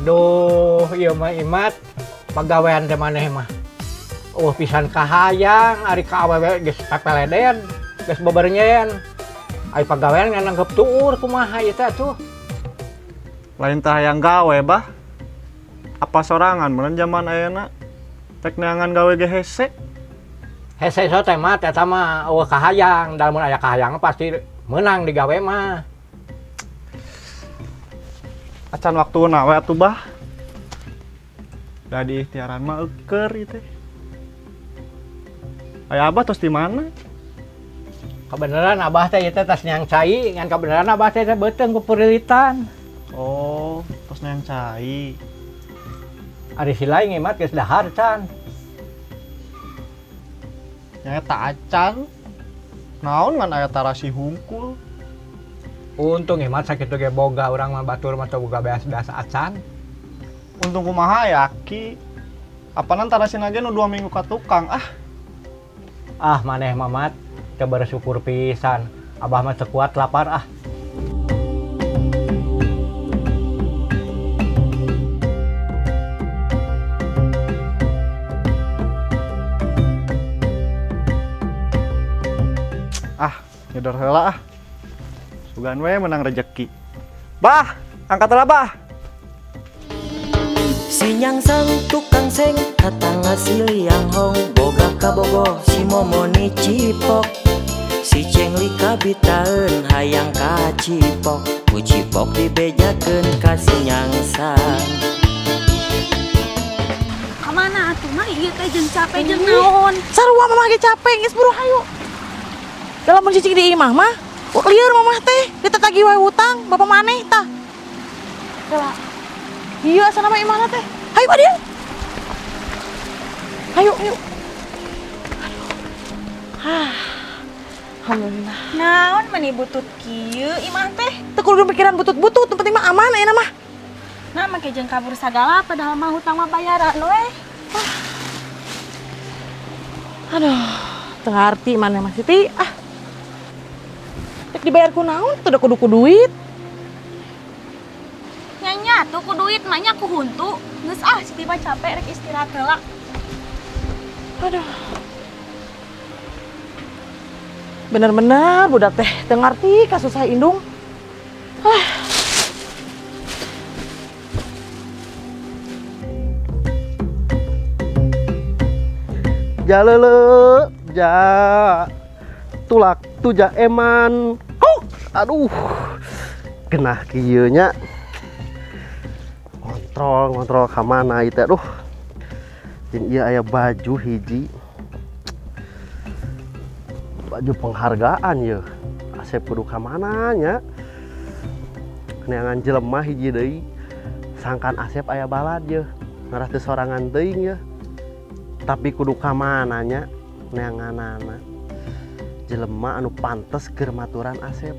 Aduh, iya mah Imat, pagawean teh maneh mah. Pisan kahayang, ari ka awewe geus pepeleden, geus beberenyen. Ai pagawean ngan nanggep tuur kumaha ieu teh atuh. Lain tah hayang gawe, bah. Apa sorangan meureun zaman ayeuna? Rek neangan gawe ge hese. Hese so teh mah eta mah kahayang, da mun aya kahayang pasti meunang digawe mah. Acan waktuna we atuh, bah. Da di ikhtiaran mah euker ieu teh. Aya Abah tos di mana? Kebeneran Abah teh ieu teh tas nyang cai, ngan kebeneran Abah teh beuteung ku perilitan. Oh, tos neang cai. Ari Silai ngimat geus dahar can. Nya eta acan. Naon ngan aya tarasi hungkul? Untung ngimat sakitu ge boga urang mah batur mah teu boga beas-beas acan. Untung kumaha ya, Ki. Apanan tarasina ge nu 2 minggu ka tukang, ah. Ah maneh Mamat, teu bersyukur pisan. Abah mah teu kuat lapar ah. Ah, nyedor heula ah. Sugan we menang rejeki. Bah, angkat heula bah. Si nyangsang tukang seng tatangga si liang hong boga kabogo si momoni cipok si cengli kabitaeun hayang ka cipok ku cipok dibejakeun ka si nyangsang. Kamana atuh mah ieu teh jeung capek jeung naon? Sarua mamah ge capek geus buru hayu. Dalam mun cicing di imah mah, lieur mamah teh ditatagi wae hutang bapak maneh tah. Heula. Iya asal nama imana teh. Hayu Adil. Hayu, yuk. Alhamdulillah. Naon meni butut kieu imah teh? Teu kudu pikiran butut-butut, yang penting mah aman ayeuna mah. Nah make jeung kabur sagala padahal mah hutang mah bayaran we. Aduh, teu ngarti maneh mah Siti. Rek dibayar ku naon? Teu da kudu ku duit. Nya tuh ku duit mah nya ku huntu. Geus Siti mah capek rek istirahat heula. Aduh. Bener-bener budak teh teu ngarti kasusah indung. Jalele, ja tulak tuja eman. Aduh. Genah kieu nya. Ngontrol ka mana ieu teh aduh. Jeung ieu aya baju hiji. Baju penghargaan ya. Asep kudu ka mana nya? Neangan jelema hiji deui. Sangkan Asep aya balad ya. Ngarah teu sorangan teuing ya. Tapi kudu ka mana nya? Neanganana. Jelema anu pantes keur maturan Asep.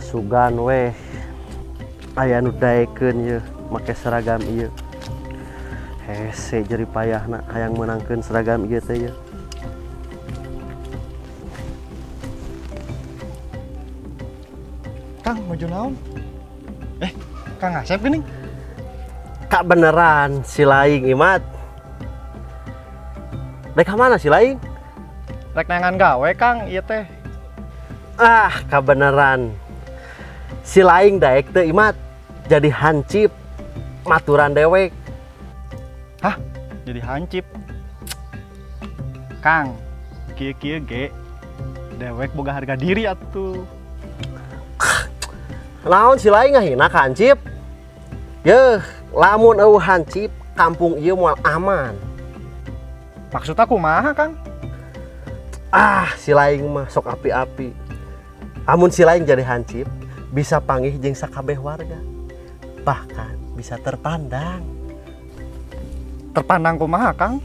Sugan weh aya nu daekeun ye make seragam ieu hese jerih payahna hayang menangkeun seragam ieu teh ye. Kang maju naon? Kang Asep geuning. Kak beneran si Laing Imat. Dek mana si Laing? Rek neangan gawe Kang ieu teh. Kak beneran. Si Laing daek teh Imat jadi hancip maturan dewek. Hah? Jadi hancip. Kang, kieu-kieu ge dewek boga harga diri atuh. Naon si Laing ngahina ka hancip? Yeuh, lamun eueuh hancip, kampung ieu moal aman. Maksud aku kumaha, Kang? Si Laing mah sok api-api. Amun si Laing jadi hancip, bisa panggih jeung sakabeh warga. Bahkan bisa terpandang. Terpandang kumaha, Kang?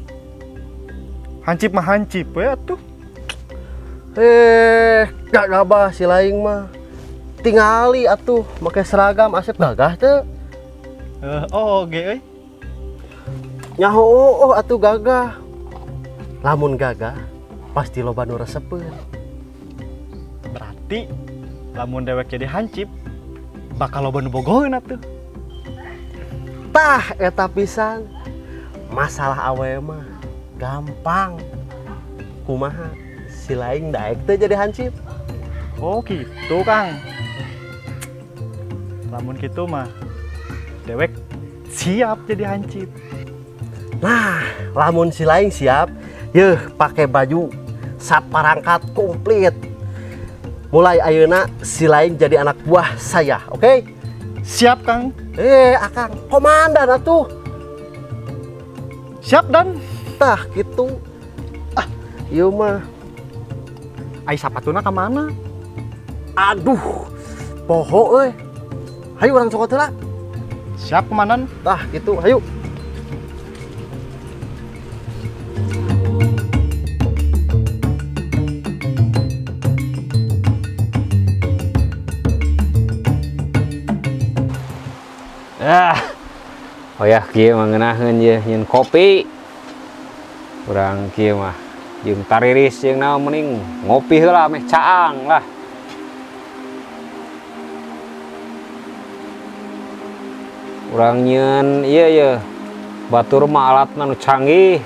Hancip mah hancip we atuh. Gak bah si Laing mah. Tingali atuh make seragam Asep gagah teu. Ge euy. Nyaho atuh gagah. Lamun gagah pasti loba nu resepeun. Berarti lamun dewek jadi hancip bakal loba nu bogoheun atuh. Tah eta pisan. Masalah awewe mah gampang. Kumaha si laing daek teh jadi hancip. Oh gitu Kang. Lamun gitu mah dewek siap jadi hancip. Nah, lamun si laing siap, yeuh pakai baju saparangkat komplit. Mulai ayeuna si laing jadi anak buah saya, oke? Siap Kang. Akang komandan atuh. Siap Dan. Tah gitu. Ieu mah. Ai sapatuna ka mana? Aduh. Poho euy. Hayu urang cokot heula. Siap komandan. Tah gitu, hayu. Oh ya, kieu mah ngeunaheun ye nyeun kopi. Urang kieu mah jeung tariris jeung naon mending ngopi heula meh caang lah. Urang nyeun ieu batur mah alatna nu canggih.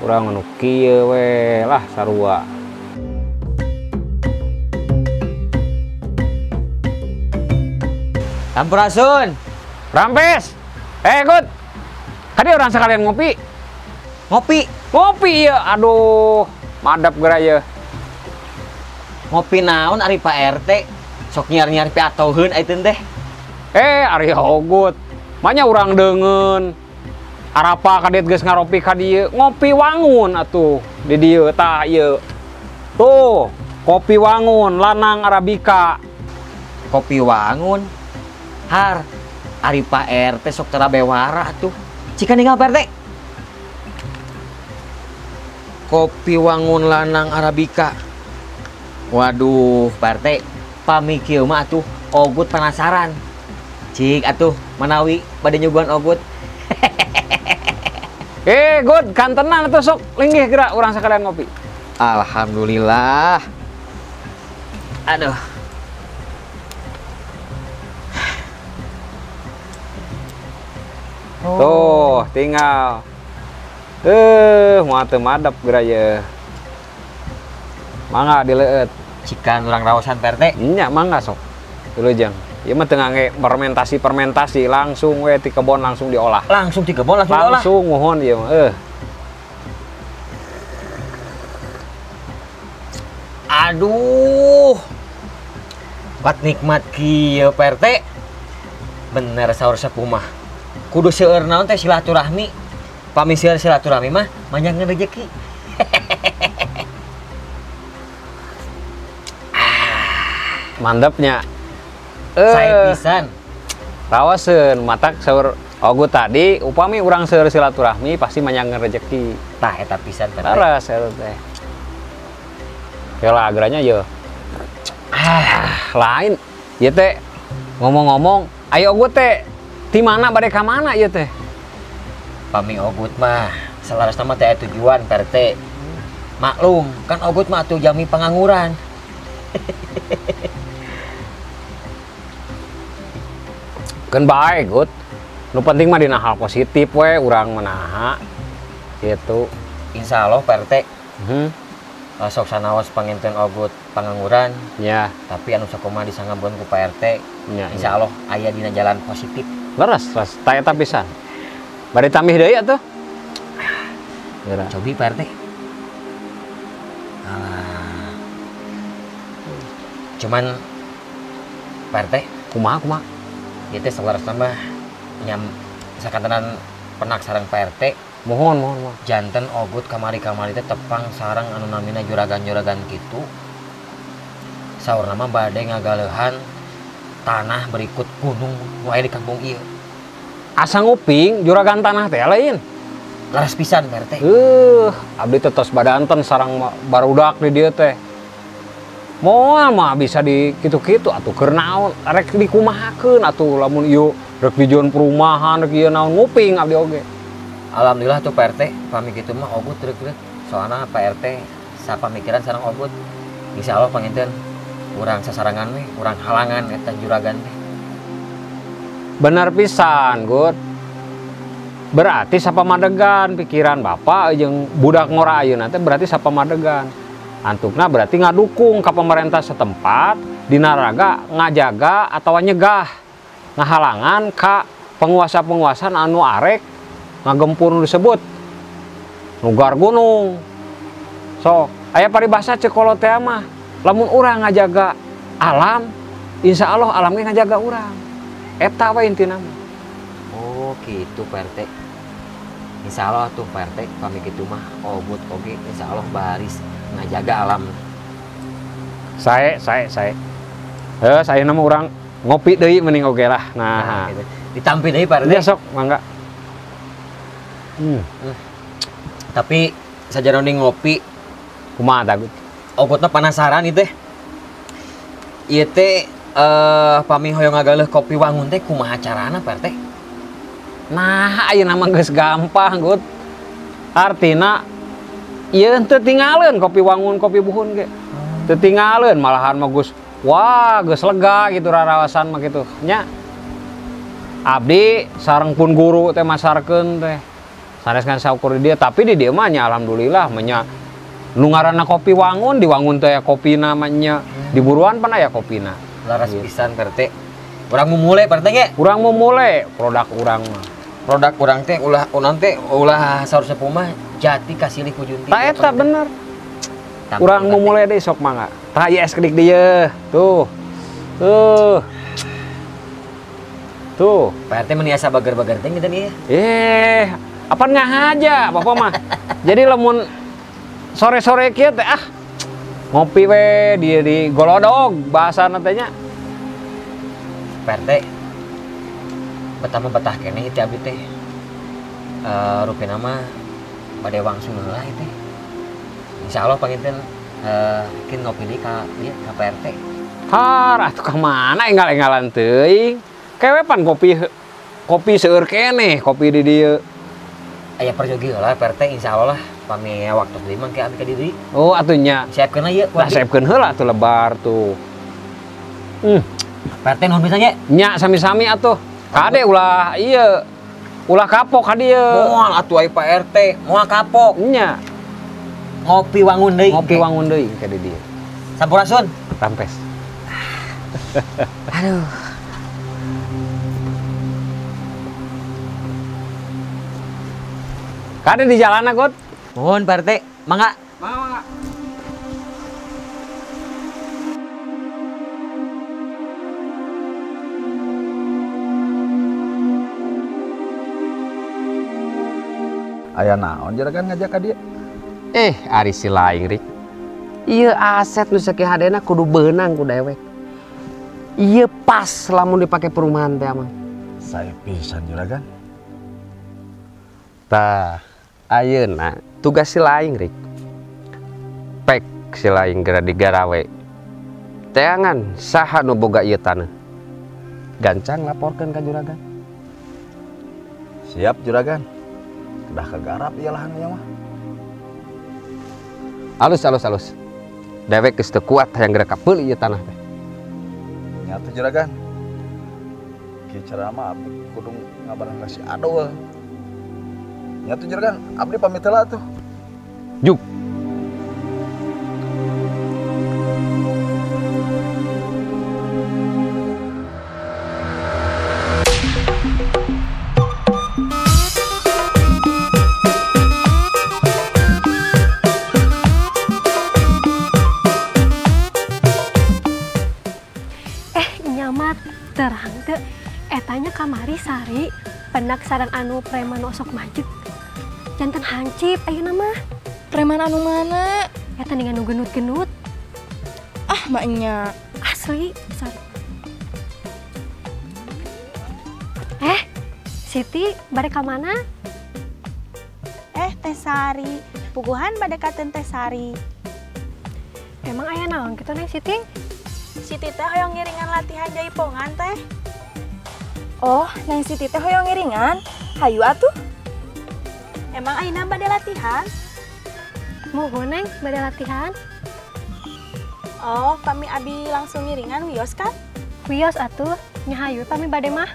Urang anu kieu we lah sarua. Sampurasun. Rampes. Good. Tadi orang sekalian ngopi. Ngopi ya. Aduh, madap geura ye. Ngopi naon ari Pak RT? Sok nyiar-nyiar piatoheun ayeuna teh. Ari Ogut. Manya urang deungeun. Arapa kadet geus ngaropi ka dieu, ngopi wangun atuh di dieu tah ieu. Tuh, kopi wangun lanang Arabica. Kopi wangun. Har, ari Pak RT sok tara bewara atuh. Cika ninggal Pak RT. Kopi wangun lanang Arabica. Waduh, Pak RT, pami kieu mah atuh Ogut penasaran. Cik atuh manawi bade nyuguhan Ogut. Good, kantenan atuh sok linggih geura urang sakalian ngopi. Alhamdulillah. Aduh. Tuh, tinggal. Moal teu madep geura ye. Mangga dileueut. Cikan urang raosan Pak RT. Nya mangga sok. Wilujeng. Ieu mah teu ngangge fermentasi langsung we ti kebon langsung diolah. Langsung di kebon langsung diolah. Langsung mohon ieu mah. Aduh. Pat nikmat kieu Pak RT. Bener saur sepuh mah. Kudu seueur naon teh silaturahmi. Pami seueur silaturahmi mah manjangeun rezeki. Mantepnya. Saya pisan. Rawaseun matak saur Ogut tadi upami urang seueur silaturahmi pasti manjangeun rezeki. Tah eta pisan Pak RT. Laras eta teh. Kela ageranya ye. Lain. Ieu teh ngomong-ngomong, ayo Ogut teh di mana bade ka mana ieu teh? Pami Ogut mah selaras nama teh tujuan Pak RT. Maklum, kan Ogut mah atuh jami pengangguran. Kan bae Gut. Nu penting mah dina hal positif we urang menaha. Gitu. Insya Allah Pak RT. Sok sanaos panginten Ogut pangangguran. Ya. Tapi anu sakumaha disanggamkeun ku Pak RT. Ya, Insya Allah aya dina jalan positif. Leres, ta eta pisan. Bade tambih deui atuh. Geura. Cobi Pak RT. Cuman Pak RT, Kumaha? ieu teh selaras nama nyam sakantenan penak sareng Pak RT. Mohon. Janten Ogut kamari-kamari teh tepang sarang anu namina juragan-juragan kitu. Saur nama bade ngagaleuhan tanah berikut gunung wae di kampung ieu. Asa nguping juragan tanah teh lain. Laras pisan Pak RT. Abdi teh tos badanten sareng barudak di dieu teh. Moal mah bisa di kitu-kitu atuh keur naon rek dikumahakeun atuh lamun ieu rek dijuan perumahan rek ieu naon nguping abdi oge. Alhamdulillah tuh Pak RT, pami kitu mah Ogut rek. Soalna Pak RT sapamikiran sareng Ogut. Insyaallah panginten urang sasarangan we, urang halangan eta juragan teh. Bener pisan, Gut. Berarti sapamadegan pikiran Bapak jeung budak ngora ayeuna teh berarti sapamadegan. Antukna berarti ngadukung ka pemerintah setempat dina raga ngajaga atawa nyegah ngahalangan ka penguasa-penguasa anu arek ngagempur nu disebut nugar gunung. So, aya paribasa cekolot teh mah lamun urang ngajaga alam, insya Allah alam ge ngajaga urang. Eta we intina mah. Oh, gitu Pak RT. Insya Allah tuh Pak RT kami gitu mah obut oge insya Allah baris ngajaga alam. Saya. Saya nama orang ngopi deui mending oge lah. Nah, gitu. Ditampi deui Pak RT. Iya sok, mangga. Tapi sajarone ngopi Kumaha tah, Gut? ogotna penasaran ieu teh. Ieu teh pami hoyong ngagaleuh kopi wangun teh kumaha carana Pak RT? Nah, ayeuna mah geus gampang, Gut. Artina ieu teu tinggalin kopi wangun, kopi buhun ge. Teu tinggalin, malahan mah geus wah, geus lega gitu rarawasan mah kitu. Nya abdi sareng pun guru teh masarkeun teh. Saneskan saukur di dieu, tapi di dieu mah nya alhamdulillah mah nya nu ngaranna kopi wangun, di wangun teh kopina mah nya di buruan pan aya kopina. Laras pisan Pak RT. Urang memulai Pak RT ge. Urang memulai produk urang mah. Produk urang teh ulah saur sepuh mah jati kasilih ku Junti. Tah eta bener. Urang memulai deui sok mangga. Tah ieu es kedik dieu. Tuh. Pak RT meniasa bager-bager teh gitu nih. Apa ngahaja Bapak mah. Jadi lamun sore-sore kieu teh ngopi we di golodog bahasana teh nya. Pak RT betah kene teh abdi teh. Rupina mah bade wangsul heula teh. Insyaallah panginten kin ngopi deui ka ieu ka Pak RT. Har atuh ka mana enggal-enggalan teuing. Kewepan kopi seueur keneh kopi di dieu. Aya perjogi heula Pak RT insyaallah pami waktu deui mah ke abdi ka diri. Oh atuh nya. Siapkeun ieu. Tah siapkeun heula atuh lebar tuh. Pak RT nuhun pisan nya. Nya sami-sami atuh. Kade ulah ieu. Ulah kapok ka dieu. Moal atuh aya Pak RT, moal kapok. Nya. Ngopi wangun deui. Ngopi wangun deui ka di dieu. Sampurasun. Rampes. Aduh. Kade di jalan Gut. Nuhun Pak RT, mangga. Mangga. Aya naon jaragan ngajak ka dieu? Ari si laing Rik. Ieu aset nu sakieu hadena kudu beunang ku dewek. Ieu pas lamun dipake perumahan teh mah. Saya pisan juragan. Tah, ayeuna tugas si laing Rik. Pek si laing geura digarawe. Teangan saha nu boga ieu taneuh. Gancang laporkeun ka juragan. Siap juragan. Udah kegarap ieu lahan ieu mah. Alus. Dewek geus teu kuat hayang geura kapeuli ieu tanah teh. Nyata juragan. Kieu cara mah abdi kudu ngabaran ka si Adul. Nyata juragan, abdi pamit heula atuh. Juk. Nyamat terang teu etanya kamari sari pendak sareng anu preman osok majek. Janten hancip ayeuna mah. Preman anu mana? Eta dengan anu genut-genut. Maknya Asli, sari. Siti, bade ka mana? Teh Sari, puguhan bade katen Teh Sari. Emang aya naon kitu Neng Siti? Siti teh hoyong ngiringan latihan jaipongan teh. Oh, Neng Siti teh hoyong ngiringan? Hayu atuh. Emang ayeuna bade latihan? Muhun Neng, bade latihan. Oh, pami abi langsung ngiringan wios kan? Wios atuh, nyahayu pami bade mah.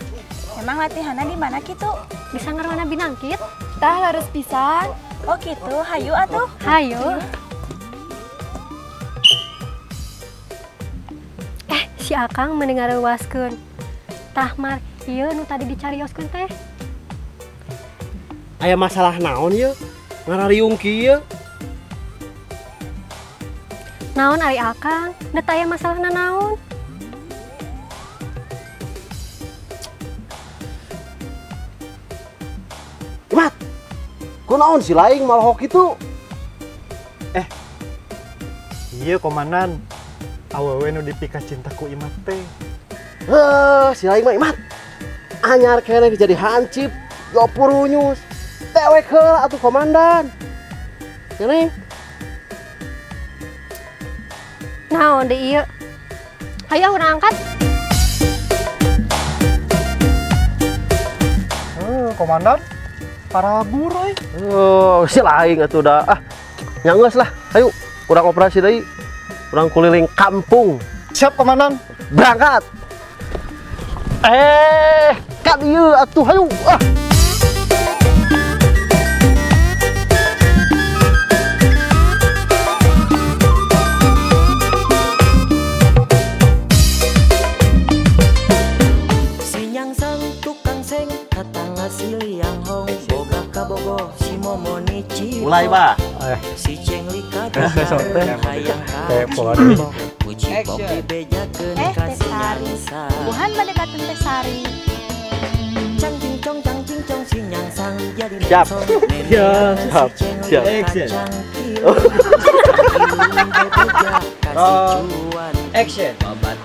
Emang latihannya di mana gitu? Di Sanggar Wana Binangkit. Tah harus pisan. Oh gitu, hayu atuh. Hayu. Si Akang mendengar waskeun. Tah Mar, ieu nu tadi dicarioskeun teh. Aya masalah naon ye? Ngarariung kieu? Naon ari Akang? Da teu aya masalahna naon? Imat, kunaon si laing malahok itu? Iya komandan, awewe nu dipika cintaku Imat teh. Si laing mah Imat, anyar kene jadi hancip, gopur unyus, tewek heula atuh komandan. Ya Neng? Naon deui ieu? Hayu urang angkat. Komandan, parabur euy. Si laing atuh dah. Nyanggeus lah. Ayo, urang operasi deui. Urang kuliling kampung. Siap komandan. Berangkat. Ka dieu atuh hayu. Mulai, Pak. Si Cengli Tesari. Buhan bade katun Tesari. Siap. Siap. Action. Action.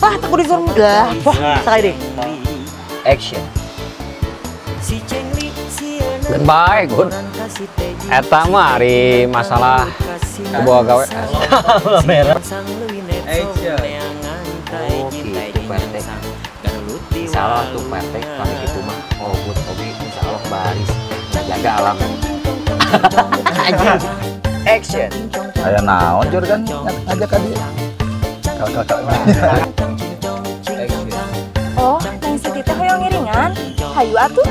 Wah, tak kudu zoom dah. Wah, sekali deh. Action. Baik, Gun. Eta mah hari masalah kebawa gawe. Merah. Action. Oh, gitu, Pak. Salah tuh, Pak. Kami gitu mah. Oh, good. Oke, insya Allah baris. Jaga alam. Action. Aya naon Juragan ngajak ka dieu? Kakak. Oh, nang si Titeh hoyong ngiringan. Hayu atuh.